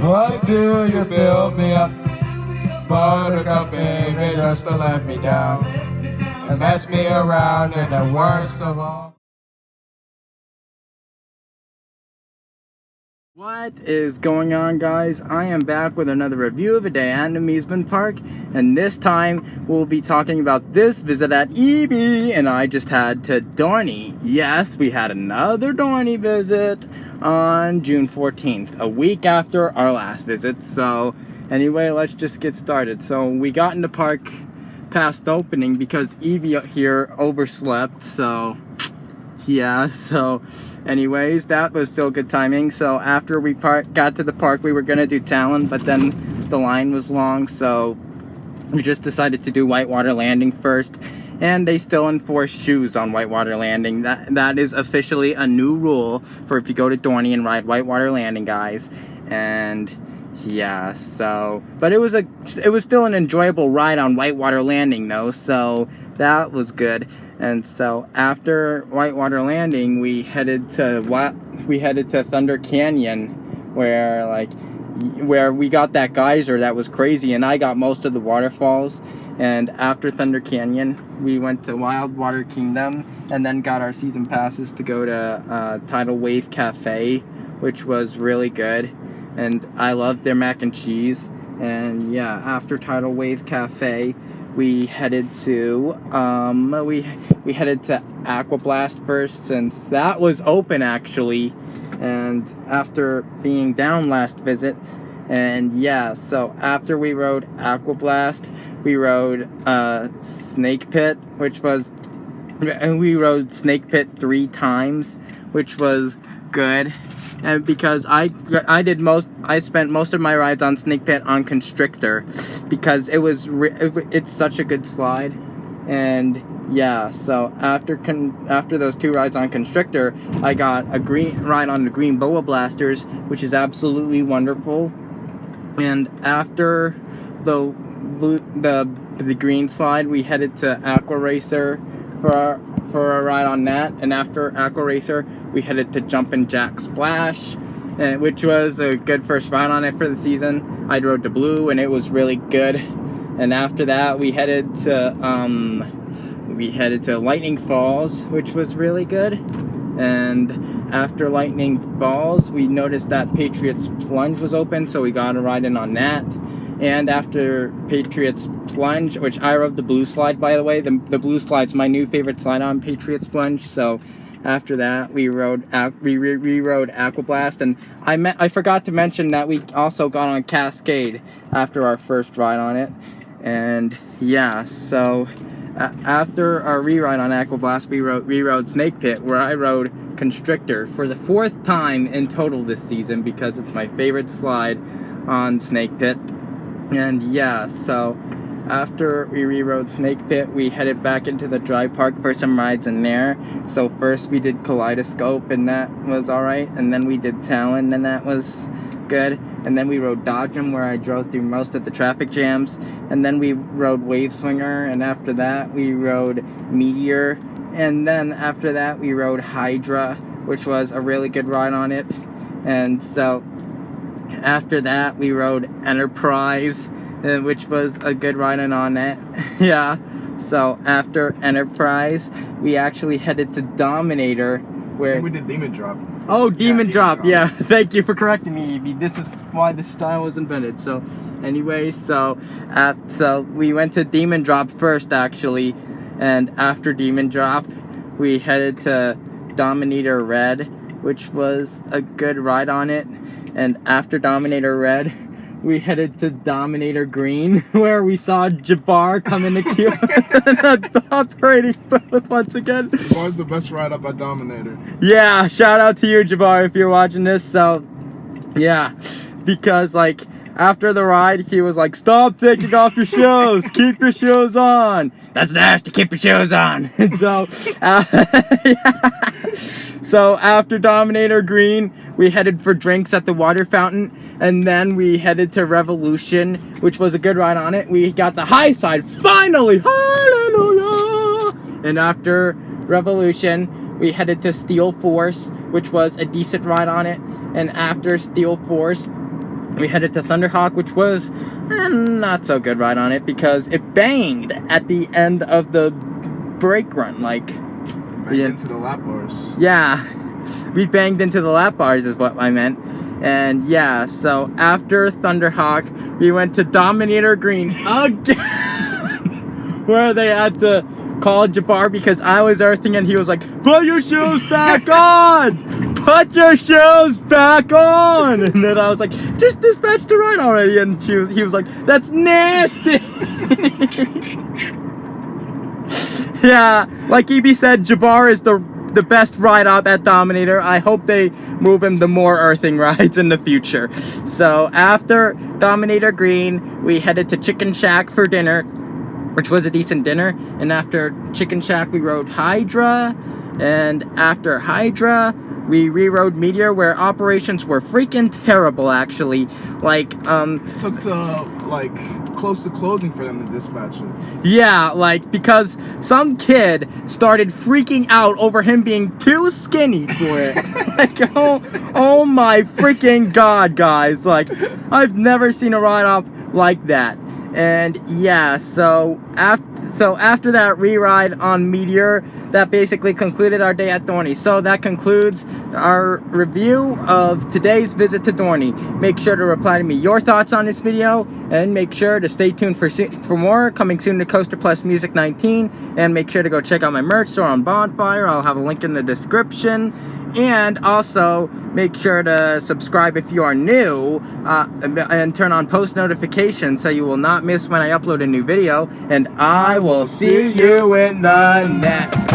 Why do you build me up? Buttercup, baby, just to let me down and mess me around in the worst of all. What is going on, guys? I am back with another review of a day at an amusement park, and this time we'll be talking about this visit at EB, and I just had to Dorney. Yes, we had another Dorney visit on June 14th, a week after our last visit. So anyway, let's just get started. So we got in the park past opening because EB here overslept, so yeah, so anyways, that was still good timing. So after we got to the park, we were gonna do Talon, but then the line was long, so we just decided to do Whitewater Landing first. And they still enforce shoes on Whitewater Landing. That is officially a new rule for if you go to Dorney and ride Whitewater Landing, guys. And yeah, so but it was still an enjoyable ride on Whitewater Landing though, so that was good. And so after Whitewater Landing, we headed to Thunder Canyon, where we got that geyser that was crazy, and I got most of the waterfalls. And after Thunder Canyon, we went to Wildwater Kingdom, and then got our season passes to go to Tidal Wave Cafe, which was really good, and I loved their mac and cheese. And yeah, after Tidal Wave Cafe, we headed to we headed to Aqua Blast first, since that was open actually, and after being down last visit. And yeah, so after we rode Aqua Blast, we rode Snake Pit, and we rode Snake Pit 3 times, which was good. And because I spent most of my rides on Snake Pit on Constrictor, because it's such a good slide. And yeah, so after those 2 rides on Constrictor, I got a green ride on the Green Boa Blasters, which is absolutely wonderful. And after the green slide, we headed to Aqua Racer for a ride on that. And after Aqua Racer, we headed to Jumpin' Jack Splash, which was a good first ride on it for the season. I rode the blue, and it was really good. And after that, we headed to Lightning Falls, which was really good. And after Lightning Falls, we noticed that Patriots Plunge was open, so we got a ride in on that. And after Patriots Plunge, which I rode the blue slide, by the way, the blue slide's my new favorite slide on Patriots Plunge. So after that, we rode Aqua Blast, and I forgot to mention that we also got on Cascade after our first ride on it. And yeah, so after our re-ride on Aqua Blast, we rode Snake Pit, where I rode Constrictor for the 4th time in total this season, because it's my favorite slide on Snake Pit. And yeah, so after we re-rode Snake Pit, we headed back into the dry park for some rides in there. So first we did Kaleidoscope, and that was alright. And then we did Talon, and that was good. And then we rode Dodgem, where I drove through most of the traffic jams. And then we rode Wave Swinger, and after that we rode Meteor. And then after that we rode Hydra, which was a really good ride on it. And so after that we rode Enterprise, which was a good ride on it. Yeah, so after Enterprise, we actually headed to Dominator, where I think we did Demon Drop. Oh, Demon Drop. Yeah, thank you for correcting me, Evie. This is why this style was invented. So anyway, so we went to Demon Drop first, actually. And after Demon Drop, we headed to Dominator Red, which was a good ride on it. And after Dominator Red, we headed to Dominator Green, where we saw Jabbar come in the queue at the operating booth once again. Jabbar's the best ride up at Dominator. Yeah, shout out to you, Jabbar, if you're watching this. So yeah, because like after the ride, he was like, "Stop taking off your shoes. Keep your shoes on." That's nasty. Keep your shoes on. And so, so after Dominator Green, we headed for drinks at the water fountain, and then we headed to Revolution, which was a good ride on it. We got the high side finally. Hallelujah! And after Revolution, we headed to Steel Force, which was a decent ride on it. And after Steel Force, we headed to Thunderhawk, which was not so good ride on it because it banged at the end of the brake run. Like, Banged into the lap bars. Yeah, we banged into the lap bars is what I meant. And yeah, so after Thunderhawk, we went to Dominator Green again, where they had to call Jabbar because I was earthing and he was like, put your shoes back on! Put your shoes back on! And then I was like, just dispatch the ride already. And he was like, that's nasty! Yeah, like EB said, Jabbar is the best ride up at Dominator. I hope they move him to more earthing rides in the future. So after Dominator Green, we headed to Chicken Shack for dinner, which was a decent dinner. And after Chicken Shack, we rode Hydra. And after Hydra, we re-rode Meteor, where operations were freaking terrible, actually. Like, Took to, like, close to closing for them to dispatch it. Yeah, like, because some kid started freaking out over him being too skinny for it. Like, oh my freaking god, guys. Like, I've never seen a ride-off like that. And yeah, so after that re-ride on Meteor, that basically concluded our day at Dorney. So that concludes our review of today's visit to Dorney. Make sure to reply to me your thoughts on this video, and make sure to stay tuned for more coming soon to Coaster Plus Music 19. And make sure to go check out my merch store on Bonfire. I'll have a link in the description. And also make sure to subscribe if you are new, and turn on post notifications so you will not miss when I upload a new video. And I will see you in the next